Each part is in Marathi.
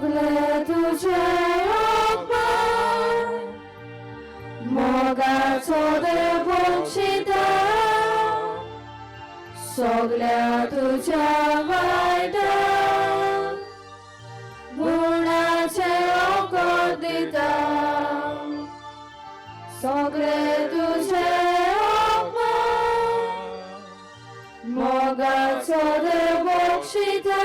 सगळे तुझे उपकार मोगाचो देव बक्षिता सगळ्या तुझ्या वायटा गुणाचे ओकर दिता सगळे तुझे उपकार मोगाचो देव बक्षिता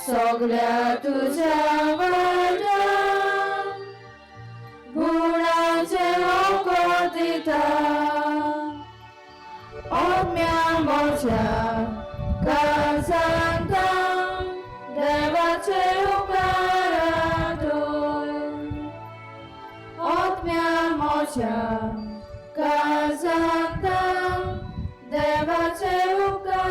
सगळ्या तुझ्या वायटा गुणाचे ओकर दिता ओम्या मोच्या काळजांता देवाचे उपकार ओम्या मोच्या काळजांता देवाचे उपकार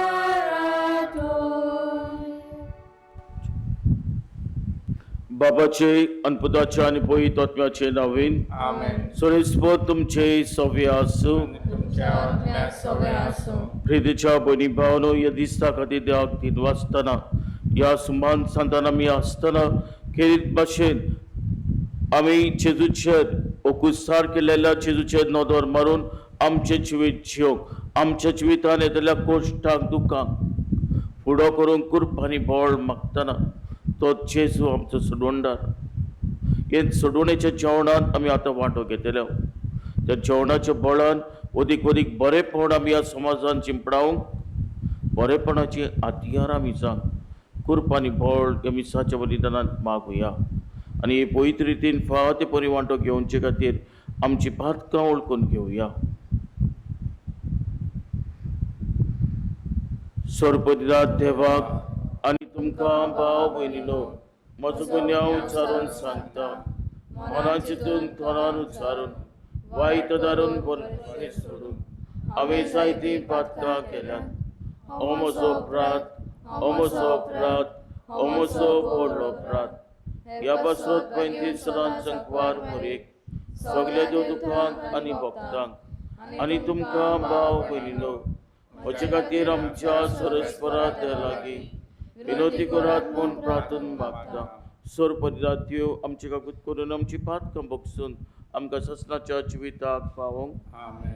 बाबाचे आणि पुताचे आणि पवित्र आत्म्याचे नावेन आमेन. सोयीस्पोत तुमचे सव्य आसूं तुमच्या आत्म्यात सवय असो. प्रितीच्या बहिणी भावनो या दिसता खातीर देवाक तीन वाजताना या सुमान सांताना आमी आसतना खेरीत भाशेन आमी जेजूचेर ओकुसार केलेल्या जेजूचेर नदर मारून आमचे जिवीत जियोंक आमच्या जिवितान येतल्या कोश्टाक दुखांक फुडो करूंक कृप आनी बळ मागतना तो जेजू आमचो सोडवणदार हे सोडवणेच्या जेवणान आमी आतां वांटो घेतलो त्या जेवणाच्या बळान अदीक अदीक बरेपण आमी ह्या समाजान चिंपडावंक बरेपणाची हातयार आमी जावंक कृप आनी बळ ह्या मिसाच्या बलिदानांत मागुया आनी हे पवित्र रितीन फावते परी वांटो घेवचे खातीर आमची पातकां वळखून घेवया. सर्वपदिनाथ देवाक आनी तुमकां भाव भयणीनो म्हजो गुन्यांव उच्चारून सांगता मनान चिंतून तोंडान उच्चारून वायट दारून बरें सोडून हांवें जायतीं पातकां केल्यात हो म्हजो अपराध हो म्हजो अपराध हो म्हजो व्हडलो अपराध ह्या पासत 35 सरान संकवार मोरेक सगळ्या देवदुखांक आनी भक्तांक आनी तुमकां भाव भयणीनो म्हजे खातीर आमच्या सरस्वरात लागीं विनोदी करात म्हूण प्रार्थना मागता. सर्वपदिनाथ देव आमची काकूत करून आमची पातकां बगसून आमकां ससनाच्या जिविताक पावोंक आमेन.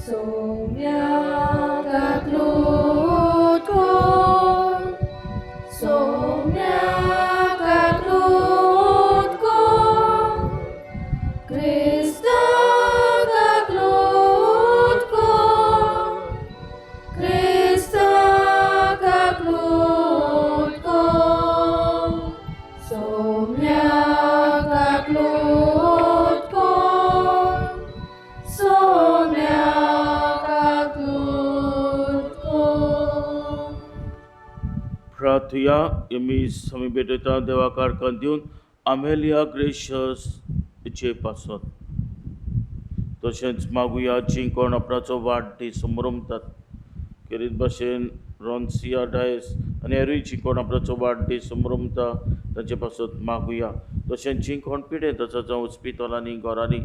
सोम्याक लूट कोर सोम्याक लूट कोर क्रिस्ताक लूट कोर क्रिस्ताक लूट कोर सोम्याक लूट कोर सोम्याक लूट कोर. प्रार्थया आमी समीपेटयता देवाकार दिवन आमेलिया ग्रेशियस चे पासत तशेंच मागुया जी कोण आपणाचो वाडदीस मनयतात खेरीत भाशेन रॉन्सिया डायस आनी हेरूय जी कोण आपणाचो वाडदीस मनयता ताचे पासत मागुया तशेंच जी कोण पिडेत आसा जावं हॉस्पिटलांनी घरांनी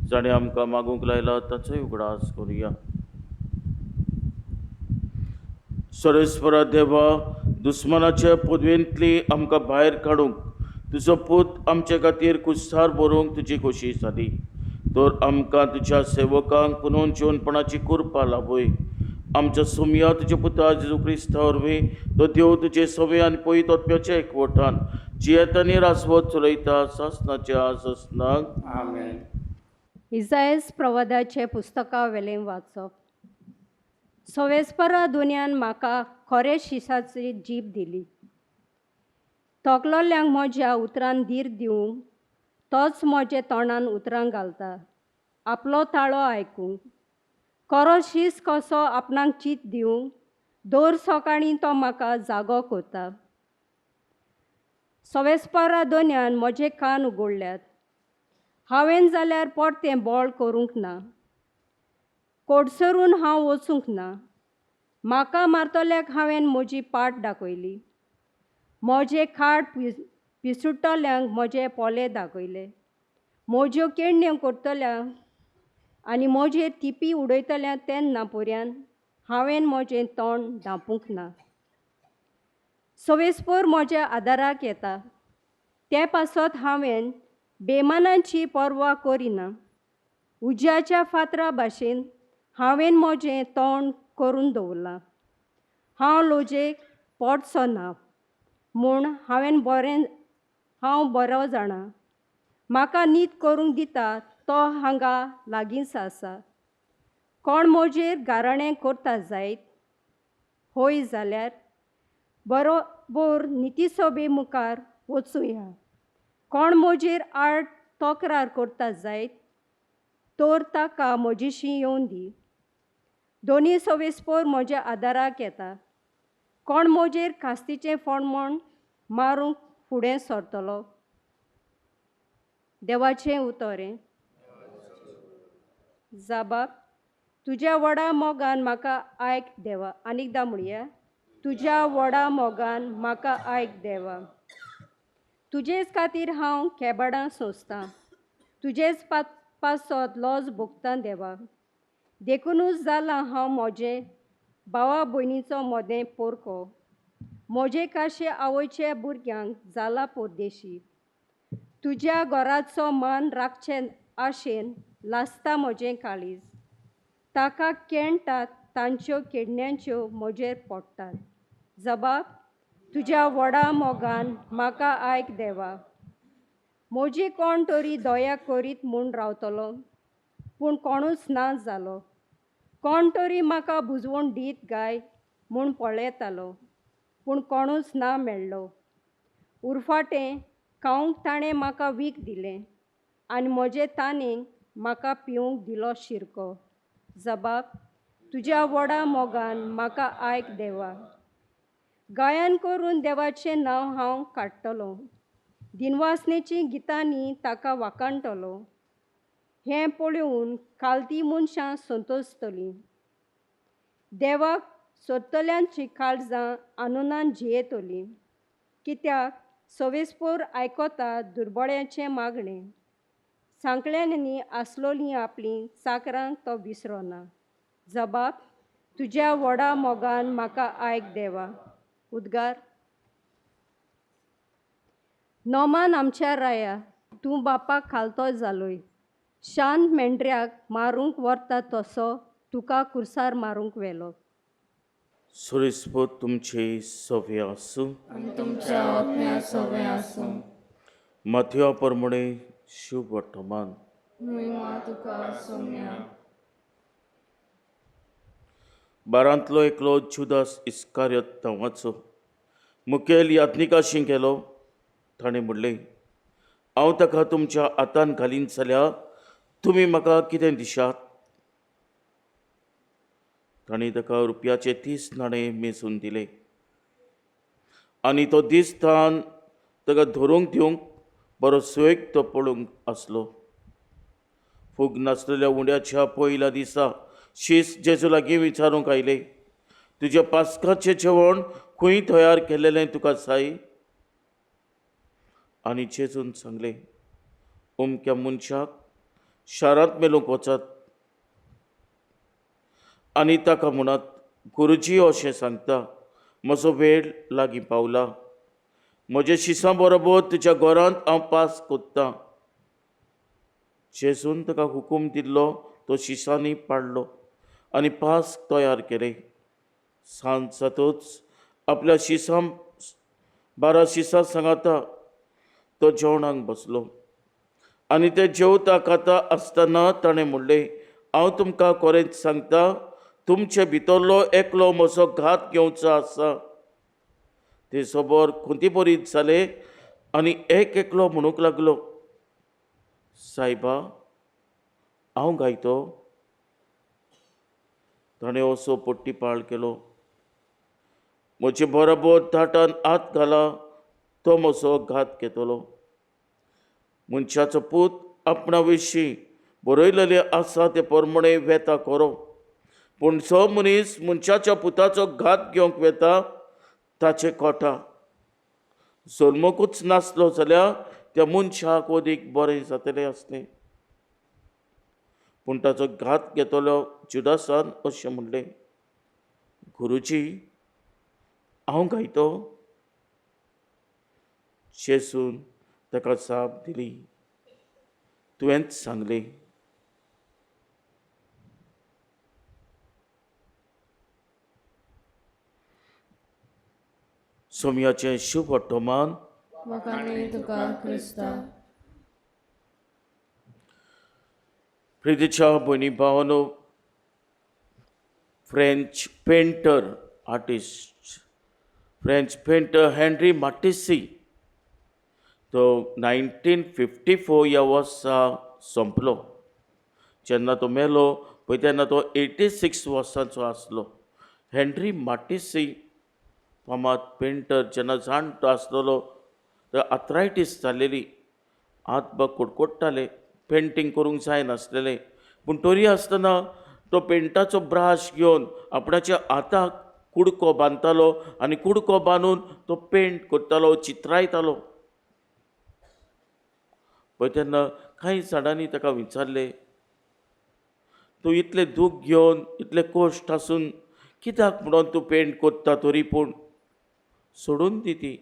जाणें आमकां मागूंक लायला ताचोय उगडास करुया. सर्वेस्परा देवा दुस्मनाच्या पदवेंतली आमकां भायर काडूंक तुजो पूत आमचे खातीर कुस्सार बरोवंक तुजी खोशी जाली तर आमकां तुज्या सेवकांक पुनून जेवणपणाची कृपा लाभय. आमच्या सुमया तुज्या पुता जेजू क्रिस्ता वरवीं तो देव तुजे सवे आनी पवित्र आत्म्याच्या एकवटान जियेत आनी रासवत चलयता सासनाच्या ससनाक आमेन. इसायस प्रवादाचे पुस्तका वेलें वाचप. सवेस्परा दुनियान म्हाका खरे शिसाची जीप दिली. तोकलोल्यांक म्हज्या उतरान धीर दिवंक तोच म्हजे तोंडान उतरां घालता. आपलो ताळो आयकूंक खरो शीस कसो आपणाक चीत दिवंक दर सकाळीं तो म्हाका जागो करता. सवेस्परा दोनयान म्हजे कान उगडल्यात. हांवें जाल्यार परतें बोळ करूंक ना. कोडसरून हांव वचूंक ना. म्हाका मारतल्याक हांवें म्हजी पाट दाखयली. म्हजे खाट पिसुट्टल्यांक म्हजे पोले दाखयले. म्हज्यो केण्ण्यो करतल्या आनी म्हजेर तिपी उडयतल्या तेन्ना पर्यान हांवें म्हजें तोंड धांपूंक ना. सवेस्पर म्हज्या आदाराक येता ते पासत हांवें बेमानांची पर्वा करिना. उज्याच्या फातरा भाशेन हांवें म्हजें तोंड करून दवरलां. हांव लोजेक पडचो ना म्हूण हांव बरो जाणां. म्हाका न्हीद करूंक दिता तो हांगा लागींच आसा. कोण म्हजेर गाराणें करता जायत होय जाल्यार बरोबर नितीसोबे मुखार वचुया. कोण म्हजेर आड तक्रार करता जायत तर ताका म्हजेशी येवन दी. दोनी सवेस्पर म्हज्या आदाराक येता. कोण म्हजेर कास्तीचें फोंडमोण मारूंक फुडें सरतलो. देवाचें उतोरें. जाबाब, तुज्या व्हडा मोगान म्हाका आयक देवा. आनीकदां म्हणया, तुज्या व्हडा मोगान म्हाका आयक देवा. तुजेच खातीर हांव केबाडां सोंसतां. तुजेच पासत लॉज भोगतां देवा. देखूनच जालां हांव म्हजे भावा भयणीचो मोदें पोरको. म्हजे काशे आवयच्या भुरग्यांक जाला परदेशी. तुज्या घोराचो मान राखचे आशेन लासता म्हजें काळीज. ताका केणटात तांच्यो केडण्यांच्यो म्हजेर पडटात. जबाब, तुज्या व्हडा मोगान म्हाका आयक देवा. म्हजी कोण तरी दया करीत म्हूण रावतलो पूण कोणूच ना जालो. कोण तरी म्हाका बुजवण दीत गाय म्हूण पळयतालो पूण कोणूच ना मेळ्ळो. उरफाटें खावंक ताणें म्हाका वीख दिलें आनी म्हजे तानेक म्हाका पिवूंक दिलो शिरको. जबाब, तुज्या व्हडा मोगान म्हाका आयक देवा. गायन करून देवाचें नांव हांव काडटलों. दिनवासनेचीं गितांनी ताका वाखाणटलों. हें पळोवन कालती मनशां संतोसतलीं. देवाक सोदतल्यांचीं काळजां आनंदान जियेतलीं. कित्याक सवेस्पर आयकोता दुर्बळ्यांचें मागणें. सांकल्यांनी आसलोलीं आपलीं चाकरांक तो विसरोना. जबाब, तुज्या व्हडा मोगान म्हाका आयक देवा. उद्गार. नोमान आमच्या राया तूं बापाक खालतो जालोय. शांत मेंढऱ्याक मारूंक व्हरता तसो तुका कुर्सार मारूंक व्हेलो. सवेस्पर तुमचे सवे आसूं. आनी तुमच्या आत्म्या सवे आसूं. माथ्या प्रमाणे शुभ वर्तमान. महिमा तुका सोम्या. बारांतलो एकलो जुदास इस्कारियोत नांवाचो मुखेल यात्निकाशी गेलो. ताणें म्हणलें, हांव ताका तुमच्या हातान घालीन जाल्यार तुमी म्हाका कितें दिशात? ताणें ताका रुपयाचे 30 नाणे मेजून दिले आनी तो दीस तान ताका धरूंक दिवंक बरो सुयेग तो पळोवंक आसलो. फूग नासलेल्या उंड्याच्या पयल्या दिसा शीस जेजू लागीं विचारूंक आयले, तुज्या पास्काचें जेवण खंय तयार केल्लें तुका जाय? आनी जेजून सांगलें, अमक्या मनशाक शारांत मेलूंक वचात. आनी ताका म्हणत, गुरुजी अशें सांगता, म्हजो वेळ लागीं पावला. म्हज्या शिसां बरोबर तुज्या घरांत हांव पास कोत्तां. जेजून ताका हुकूम दिल्लो तो शिसांनी पाळ्ळो आनी पास तयार केलें. सांज जातूच आपल्या शिसां 12 शिसां सांगाता तो जेवणाक बसलो आनी ते जेवता खाता आसतना ताणें म्हणलें, हांव तुमकां खरेंच सांगता, तुमचे भितरलो एकलो म्हजो घात घेवचो आसा. ते सोबोर खुंती बरीत जाले आनी एक एकलो म्हणूंक लागलो, सायबा, हांव गायतो. ताणें असो पट्टीपाळ केलो, म्हजे बरोबर ताटान हात घाला, तो म्हजो घात घेतलो. मनशाचो पूत आपणा विशीं बरयलेलें आसा ते प्रमाणे वेता करो, पूण जो मनीस मनशाच्या पुताचो घात घेवंक वेता ताचें कोटा. जल्मकूच नासलो जाल्यार त्या मनशाक अदीक बरें जातलें आसलें. पूण ताचो घात घेतलो जुदासान अशें म्हणलें, गुरुजी, हांव गायतो. जेसून ताका जाप दिली, तुवेंच सांगलें. सोमयाचें शुभ वर्तमान. वखाणी तुका क्रिस्ता. प्रितीच्या भयणी भावानो, फ्रेंच पेंटर हेनरी माटिसी तो 1954 ह्या वर्सा संपलो. जेन्ना तो मेलो पळय तेन्ना तो 86 वर्सांचो आसलो. हेनरी माटिसी फामाद पेंटर जेन्ना जाणटो आसलेलो तर आर्थरायटीस जाल्लेली, हात बाग कुडकुडटाले, पेंटींग करूंक जायनासलेलें. पूण तरी आसतना तो पेंटाचो ब्राश घेवन आपणाच्या हाताक कुडको बांदतालो आनी कुडको बांदून तो पेंट करतालो, चित्रायतालो. पळय तेन्ना कांय जाणांनी ताका विचारलें, तूं इतलें दूख घेवन इतले कश्ट आसून कित्याक म्हणून तूं पेंट कोत्ता तरी पूण सोडून दी ती.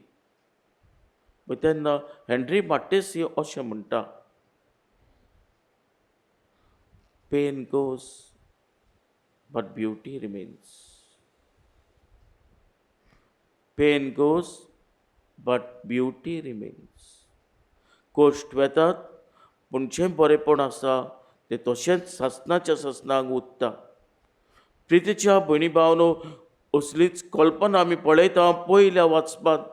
पळय तेन्ना हेनरी माटिसी अशें म्हणटा, pain goes but beauty remains. Pain goes but beauty remains. कश्ट वेतात पूण जें बरेपण आसा तें तशेंच सासणाच्या सासणाक उरता. प्रितीच्या भयणी भावानो, असलीच कल्पना आमी पळयता पयल्या वाचपांत.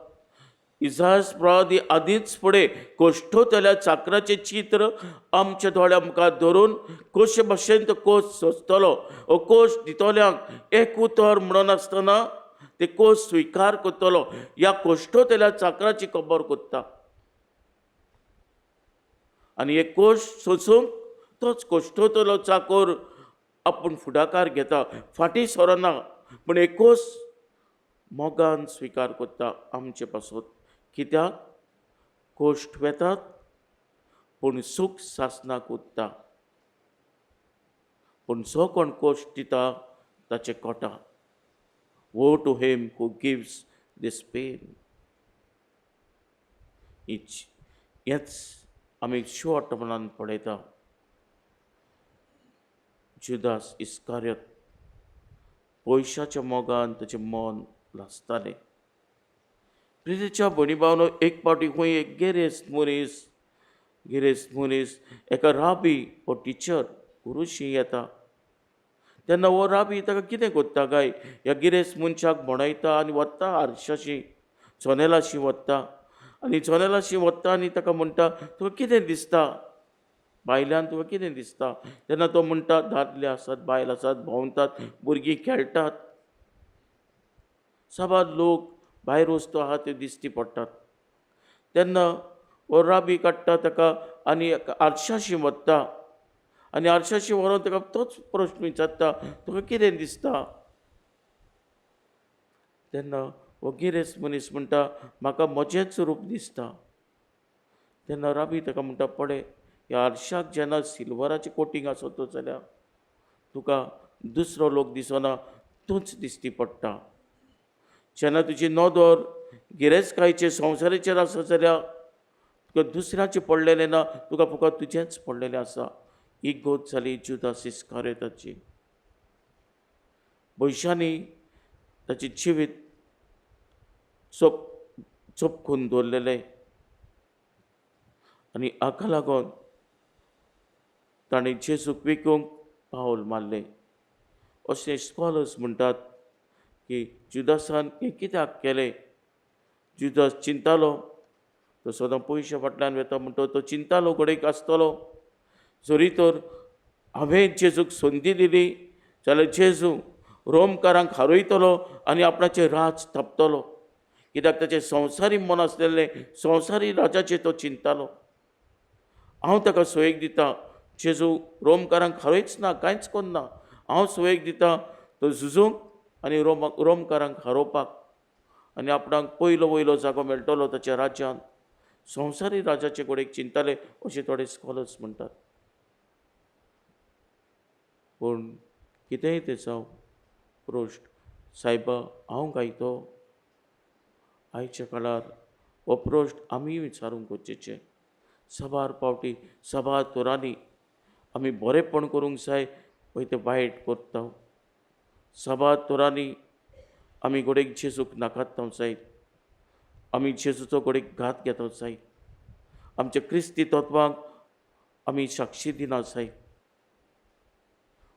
इसायास प्रवादी आदींच फुडें कोश्टोतल्या चाकराचें चित्र आमच्या दोळ्या मुखार धरून कशे भाशेन तो कोश सोंसतलो, हो कोश दितोल्यांक एक उतर म्हणून आसतना ते कोश स्विकार करतलो, ह्या कोश्टोतल्या चाकराची खबर करता. आनी एक कोश सोंसूंक तोच कोश्टोतलो चाकर आपूण फुडाकार घेता, फाटीं सरना, पूण एक कोश मोगान स्विकार करता आमचे पासून. कित्याक कश्ट वेतात पूण सूख सासणाक उरता. पूण जो कोण कश्ट दिता ताचे कोटा. Woe to him who gives these pain. हेंच आमी शॉर्ट मनान पळयता. जुदास इस्कारियोत पयशाच्या मोगान ताचें मन लासतालें. प्रितीच्या भयणी भावानो, एक पावटी खंय एक गिरेस्त मनीस एका राबी हो टिचर गुरुशी येता. तेन्ना हो राबी ताका कितें कोत्ता काय, ह्या गिरेस्त मनशाक भोंवडायता आनी वता आरशाशी जनेलाशी वता आनी जनेलाशी वता आनी ताका म्हणटा, तुका कितें दिसता भायल्यान, तुका कितें दिसता? तेन्ना तो म्हणटा, दादले आसात, बायल आसात, भोंवतात, भुरगीं खेळटात. साबार लोक भायर वस्तू आहा त्यो दिश्टी पडटात. तेन्ना हो राबी काडटा ताका आनी आरशाशी व्हरता आनी आरशाशी व्हरून ताका तोच प्रश्न विचारता, तुका कितें दिसता? तेन्ना हो गिरेस्त मनीस म्हणटा, म्हाका म्हजेंच रूप दिसता. तेन्ना राबी ताका म्हणटा, पळय, ह्या आरशाक जेन्ना सिल्वराचें कोटींग आसता जाल्यार तुका दुसरो लोक दिसना, तूंच दिश्टी पडटा. जेन्ना तुजी नदर गिरेस्तकायेचे संवसाराचेर आसा जाल्यार तुका दुसऱ्याचें पडलेलें ना, तुका फकत तुजेंच पडलेलें आसा. ही गोत जाली जुदास इस्कारियोताची. पयशांनी ताचें जिवीत चोपकून दवरलेलें आनी हाका लागून ताणें जेजूक विकूंक पावल मारलें. अशें स्कॉलर्स म्हणटात की जुदासान हें कित्याक केलें? जुदास चिंतालो, तो सदां पयशे फाटल्यान वेता म्हणटा तो चिंतालो घडयेक आसतलो. जरी तर हांवें जेजूक संदी दिली जाल्यार जेजू रोमकारांक हारयतलो आनी आपणाचें राज थापतलो. कित्याक ताचें संवसारी मन आसलेलें संवसारी राजाचें तो चिंतालो. हांव ताका सयेक दिता, जेजू रोमकारांक हारयच ना, कांयच करना. हांव सयेक दिता तो झुजूंक आनी रोमकारांक हारोवपाक आनी आपणाक पयलो वयलो जागो मेळटलो ताच्या राज्यांत. संवसारी राजाचे गोडेक चिंताले अशें थोडे स्कॉलर्स म्हणटात. पूण कितेंय तें जावं, प्रोश्ट सायबा हांव गायतो. आयच्या काळार हो प्रोश्ट आमी विचारूंक गरजेचें. सबार पावटी सबार तोरांनी आमी बरेंपण करूंक जाय पळय तें वायट करता. सबार तोरांनी आमी गोडेक जेजूक नाकारता जाय. आमी जेजूचो गोडेक घात घेता जाय. आमच्या क्रिस्ती तत्वांक आमी साक्षी दिना जाय.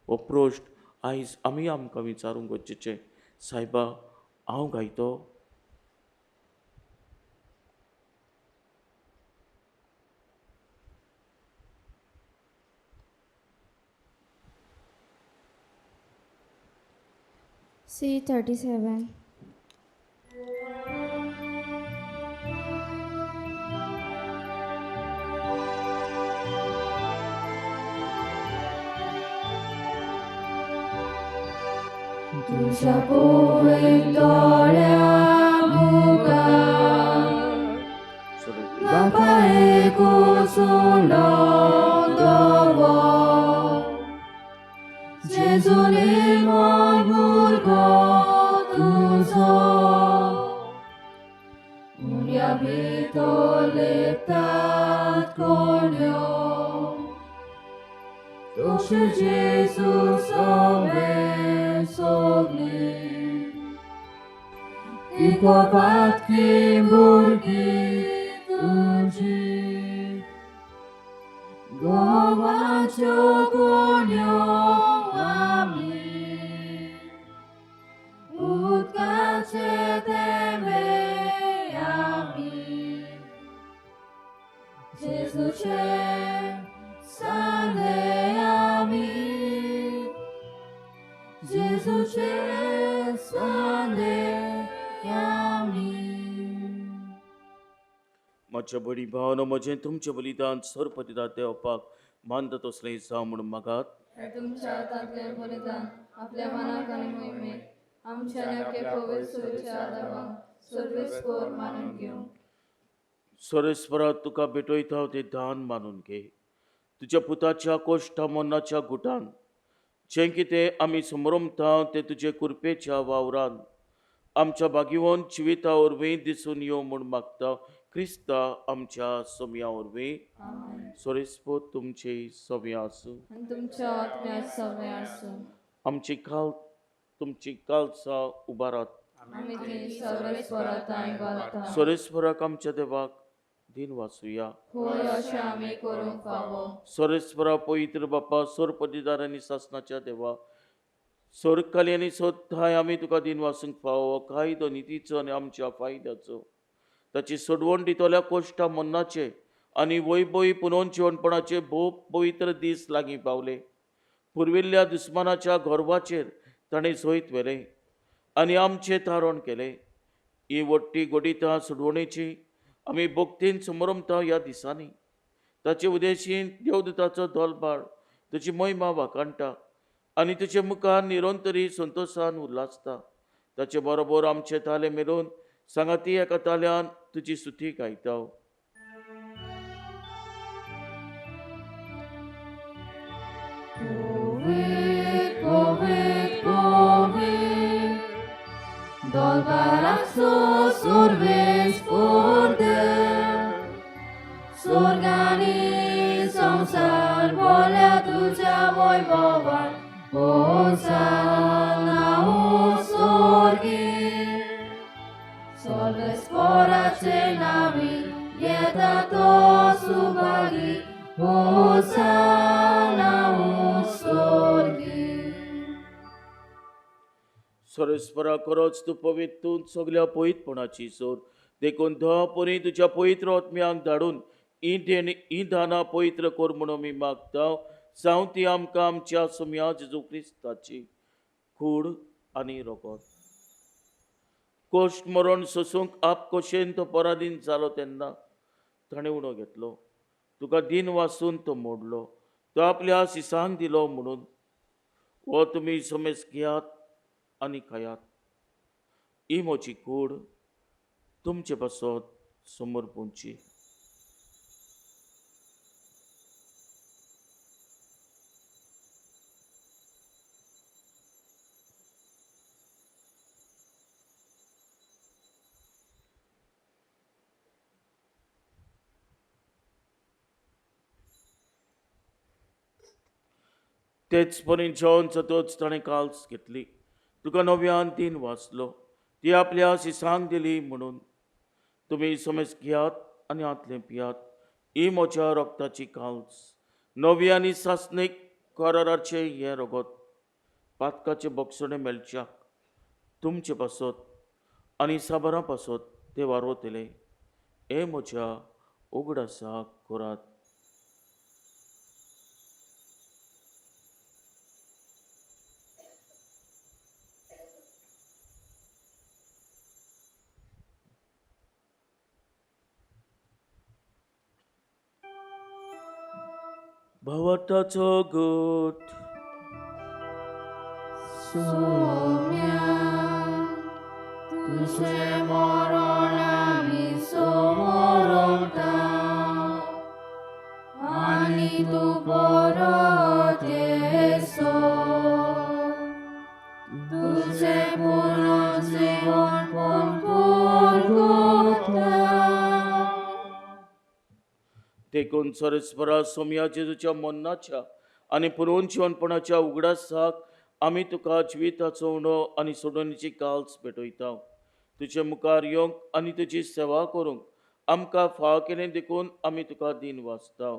हो प्रोश्ट आयज आमी आमकां विचारूंक गरजेचें. सायबा हांव गायतो. C37. तुझ्या पवित्र दोळ्या मुखार म्हाका एक सोडो दवर. जेजू निर्मळ भुरगो तुजो उण्या भितर लेपतात कोण्यो. तोशे जेजू सगळे सगळे इकोपातकी भुरगीं तुजी. गोवाच्यो कोण्यो आमी उदकाचे थेंबे आमी. जेजूचे सांडले आमी. जेजूचे सांडले आमी. म्हज्या बरी भावनो म्हजें तुमचें बलिदान सर्वपतिदार देवपाक मानता तसलें जावं म्हणून मागात. हे तुमच्या हातांतलें बलिदान आपल्या मनाक आनी मोहिमेक आमच्या नेमके पवित्र सुरच्या आदाराक सर्वेस्पर मानून घेवंक. सोरेस्परा तुका भेटयता तें दान मानून घे. तुज्या पुताच्या कोश्टा मन्नाच्या गुटान जें कितें आमी समरमता तें तुजे कुरपेच्या वावरान आमच्या भागिवंत जिविता वरवीं दिसून येवं म्हूण मागता. क्रिस्ता आमच्या सोम्या वरवीं. सोरेस्पर तुमचे सोम्या आसूं. आनी तुमच्या आत्म्यात सगळे आसूं. आमची कालसा उबारात. आमी ती सर्वेस्पराताय घालता. सोरेस्पराक आमच्या देवाक दिन वाचुया. होय अशें आमी करूंक फावो. सोरेस्परा पवित्र बापा सोरपतीदार आनी सासणाच्या देवा सोरकाली आनी सोदताय आमी तुका दिन वाचूंक फावो. कायदो नितीचो आनी आमच्या फायद्याचो ताची सोडवण दितल्या कोश्टा मन्नाचे आनी वैभवी पुनोवणपणाचे भोव पवित्र दीस लागीं पावले. पुर्विल्ल्या दुस्मानाच्या गोरवाचेर ताणें सोयत व्हेलें आनी आमचें तारण केलें. ही वट्टी गोडिता सोडवणेची आमी भोगतीन समरमता ह्या दिसांनी. ताचे उदेशीन देवदूताचो दोलबार तुजी महिमा वाकाणटा आनी तुजे मुखार निरंतरी संतोशान उल्हासता. ताचे बरोबर आमचे ताले मेळून सांगाती एका ताल्यान तुजी सुती गायता. Powiedz, powiedz, powiedz, dolbarak sorves porde, sorgani संसार बोल्या तुझ्या वैभवान. होसाना हो स्वर्गी, सर्वेस्पराचे नावी येता तो सुभागी. होसाना हो स्वर्गी. सोरेस्परा खरोच तूं पवित्र तूं सगल्या पवित्रपणाची सोर देखून धपरी तुज्या पवित्र आत्म्याक धाडून ही दानां पवित्र कोर म्हणून मी मागता. जावं ती आमकां आमच्या सोम्या जेजू क्रिस्ताची कूड आनी रोगोत. कोश्ट मरण सोसूंक आप कोशेन तो पराधीन जालो तेन्ना ताणें उणो घेतलो. तुका दिन वाचून तो मोडलो. तो आपल्या सिसांक दिलो म्हणून हो तुमी समेज घेयात आनी खायात. ही म्हजी कूड तुमचे पासत समोर पोवची. तेच परी जेवण जातोच ताणें काल्स घेतली. तुका नव्यान दिन वाचलो, ती आपल्या शिसांक दिली म्हणून. तुमी समेज घेयात आनी आतलें पियात. ही म्हज्या रक्ताची काल्स, नवी आनी सासणीक कराराचें हें रगत. पातकाचे बक्षणे मेलच्याक तुमचे पासत आनी साबारां पासत ते वारवतले. हे म्हज्या उगडासाक करात. भावार्थाचो गोठ. तुझे मरण आमी समोरता आनी तू परत येसो. तुझे पुनर्जीवन देखून सरस्वरा सोम्या जेजूच्या मन्नाच्या आनी पुनर्जीवनपणाच्या उगडासाक आमी तुका जिविताचो उणो आनी सोडणीची काल्स भेटयता. तुजे मुखार येवंक आनी तुजी सेवा करूंक आमकां फाळ केलें देखून आमी तुका दिन वाचता.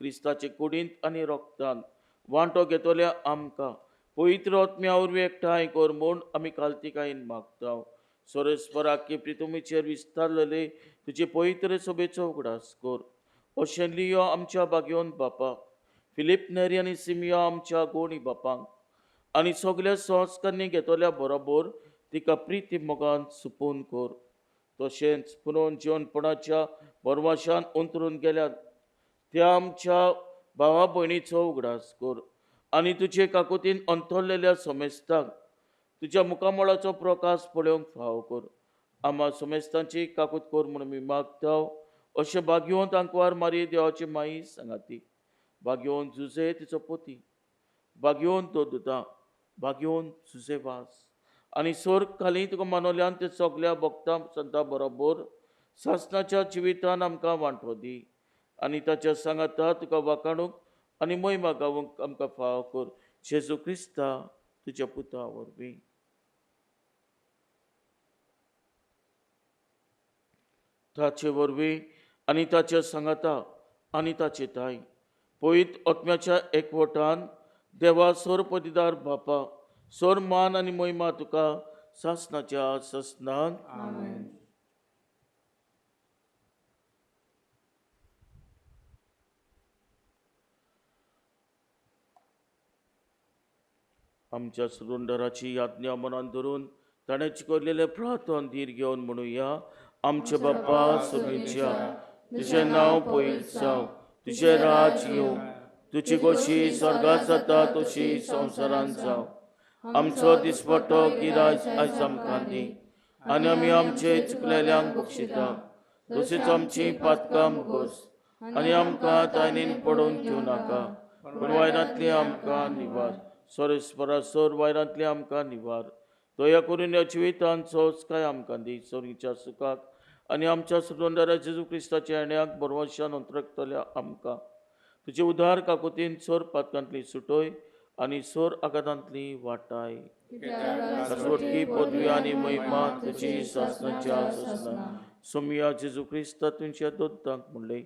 क्रिस्ताचे कुडींत आनी रोगतान वांटो घेतल्या आमकां पवित्र आत्म्या वरवीं एकठांय कर म्हूण आमी काल्तिकायेन मागता. सरस्वरा प्रितुमीचेर विस्तारलेले तुजे पवित्र सभेचो उगडास कर. अशें लियो आमच्या बागयोन बापा, फिलीप नेरी आनी सिमिया आमच्या गोणी बापांक आनी सगल्या संस्कारांनी घेतल्या बरोबर तिका प्रिती मोगान सुपून कर. तशेंच पुनर्जीवनपणाच्या परवाशान अंतरून गेल्यात त्या आमच्या भावा भयणीचो उगडास कर. आनी तुजे काकुतीन अंतरलेल्या समेस्तांक तुज्या मुखामळाचो प्रकाश पळोवंक फाव कर. आम्हा समेस्तांची काकूत कर म्हणून मी मागता. अशें भाग्यवंत आंकवार मारी देवाची माई सांगाती, भाग्यवंत जुजे तिचो पोती, भाग्यवंत दोदुता, भाग्यवंत जुजे वास आनी सोर्ग खाली तुका मानवल्यान ते सगल्या भक्तां संतां बरोबर सासणाच्या जिवितान आमकां वांटो दी. आनी ताच्या सांगाता तुका वाखाणूक आनी महिमा गावूंक आमकां फाव कर. जेजू क्रिस्ता तुज्या पुता वरवीं. ताचे वरवीं आनी ताच्या सांगाता आनी ताचे ताई पवित्र आत्म्याच्या एकवटान देवा सोर पदीदार बापा सोर मान आनी महिमा तुका सासणाच्या ससनान. आमच्या सुरुंडराची आज्ञा मनान धरून ताणें चिकरलेले प्रार्थन धीर घेवन म्हणुया. आमचे बाप्पा सुर्गेच्या, तुझें नांव पवित्र जावं, तुझें राज येवं, तुजी गोशी स्वर्गांत जाता तशी संवसारांत जावं. आमचो दिसपट्टो गिराय आयज आमकां दी आनी आमी आमचे चुकलेल्यांक बक्षिता तशीच आमची पातकां मुगोस आनी आमकां तायनीन पडोवन दिवं नाका, पूण वायरांतली आमकां निवार. सोर वायरांतली आमकां निवार. दया करून ह्या जिवितांत सोस काय आमकां दी सोरीच्या सुखाक आनी आमच्या सुरवंदारा जेजू क्रिस्ताच्या येण्याक बरवशान अंतरतल्या आमकां तुजे उदार काकुतीन सोर पातकांतली सुटोय आनी सोर आघातांतली वाटाय. शाश्वती पदवी आनी महिमा तुजी सासणाच्या ससनान. सोमिया जेजू क्रिस्ता तुमच्या दोत्तांक म्हणले,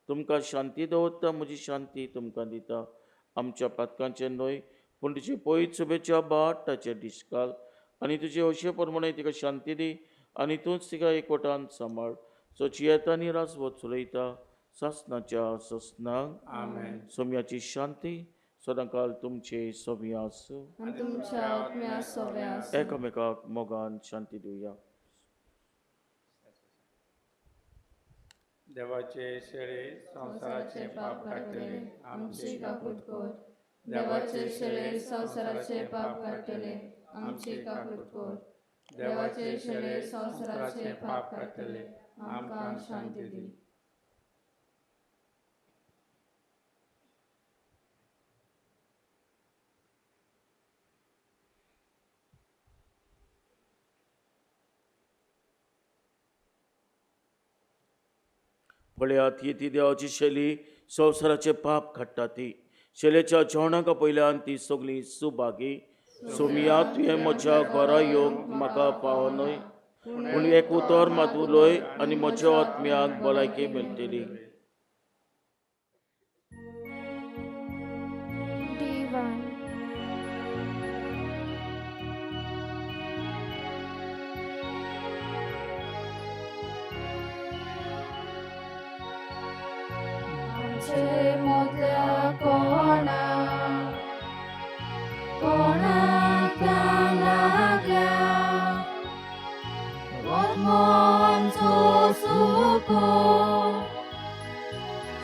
तुमकां शांती दवरता, म्हजी शांती तुमकां दिता. आमच्या पातकांचे न्हय पूण तुजे पवित्र सभेच्या बाट ताचे दिसकाल आनी तुजे अशे प्रमाणे तिका शांती दी आनी तूंच तिका एकवटान सांबाळ. सोची येता आनी राजवत चलयता सासणाच्या ससनांक. सोम्याची शांती सदांकाल तुमचे सोबी आसूं. तुमच्या आत्म्या सोबे आसूं. एकामेकाक मोगान शांती दिवया. देवाचे शेळे संसाराचे पाप काडटले, आमची काकूट कोर. देवाचे शेळे संसाराचे पाप काडटले, आमची काकूट कोर. देवाचे शेळे संसाराचे पाप काडटले, आमकां शांती दी. पळयात ही ती देवाची शैली संवसाराचे पाप काडटा ती. शेलेच्या जेवणाका पयल्यान ती सगळी सुभागी सोमिया तुवें म्हज्या घरा येवंक म्हाका पावनय पूण एक उतर मात उलय आनी म्हज्या आत्म्याक भलायकी मेळटली. D1. आमचे मोदल्या कोणाक लागल्या आमचो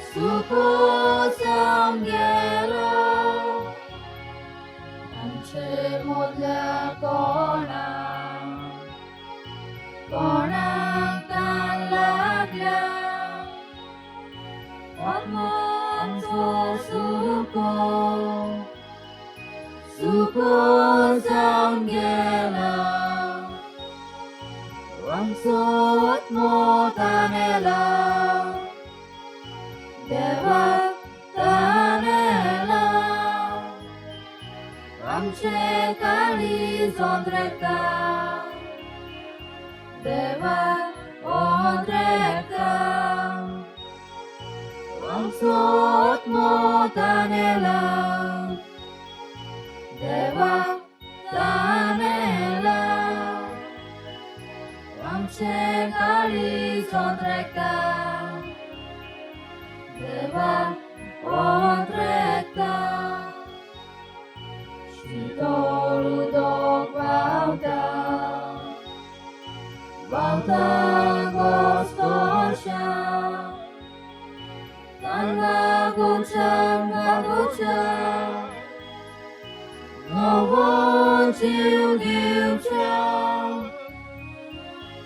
सुको जावन गेलो. आमचे मोदल्या कोणाक लागल्या आमचो सुको जावन गेलो. आमचो आत्मो तानेला देवाक तानेला. आमचे काळी जोंद्रेका देवाक ओंद्रेका. आमचो आत्मो तानेला देवाक तानेला. आमचे काळी जोंद्रेका देवाक ओंद्रेका. शीतळ उदक व्हांवता घोस्ताशा गांगागोच्या नवो जीव दिवच्या.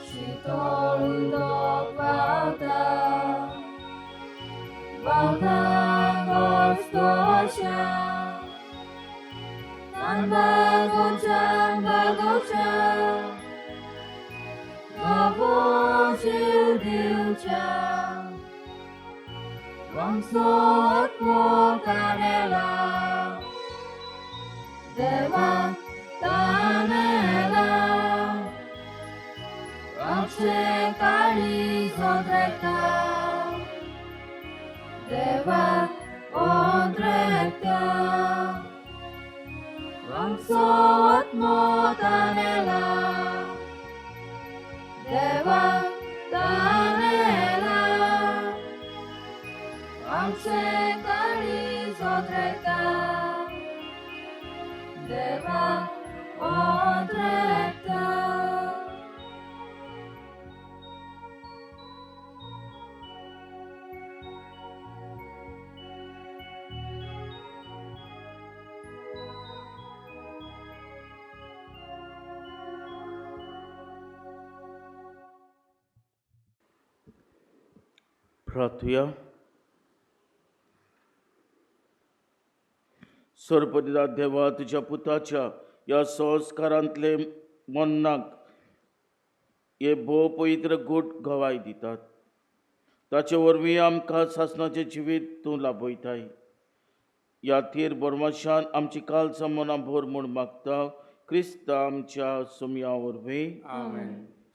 शीतळ उदक व्हांवता घोस्ताशा गांगागोच्या नवो जीव दिवच्या. आमचो आत्मो तानेला देवाक तानेला. आमचे काळी जोंद्रेका देवाक ओंद्रेका. आमचो आत्मो तानेला देवाक तानेला. आमचे काळी जोंद्रेका देवाक ओंद्रेका. प्रार्थया. सर्वपदिता देवा, तुझ्या पुताच्या या संस्कारांतले मन्नाक हे भोव पवित्र गोड गवाय दितात. ताचे वरवीं आमकां सासणाचें जिवीत तूं लाभयताय. ह्या थीर बोरमाशान आमची काल मनां भर म्हूण मागता. क्रिस्ता आमच्या सोम्या वरवीं. आमेन.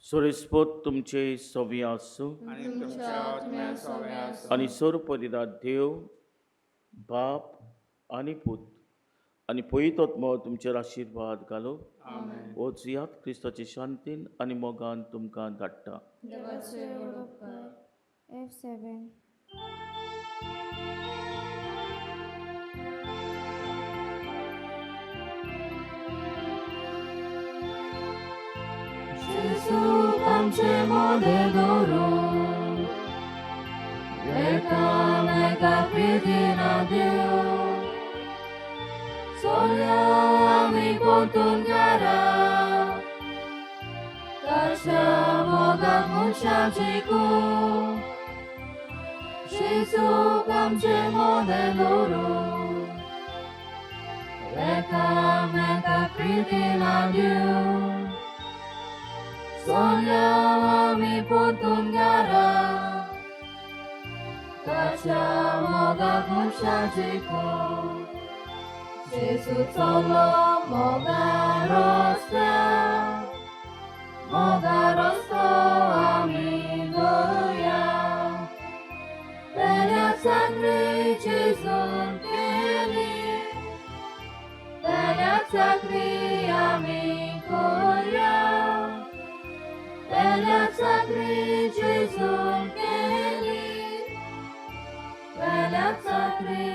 सुरेस्पोत तुमचे सवी आसूं आनी तुमच्या आत्म्या सव्या आसूं. आनी सर्वपदिता देव बाप आनी पूत आनी पवित्रात्मो तुमचेर आशिर्वाद घालो. आमेन. वचुयात क्रिस्ताचे शांतीन आनी मोगान तुमकां धाडटा. देवाचे उपकार. F7. जेसू आमचे मोदे दवरून एकामेकाक प्रितीन देव. सोल्या आमी पोतून घरा ताच्या मोगाक मनशाची कूं. जेसू आमचे मोदे दवरून एकामेकाक प्रितीन देव. सोल्या आमी पोतून घरा ताच्या मोगाक मनशाची कूं. Jezu colo mogarosta ami doya. Banyak sakri Jesu keli, banyak sakri ami koya. Banyak sakri Jesu keli, banyak sakri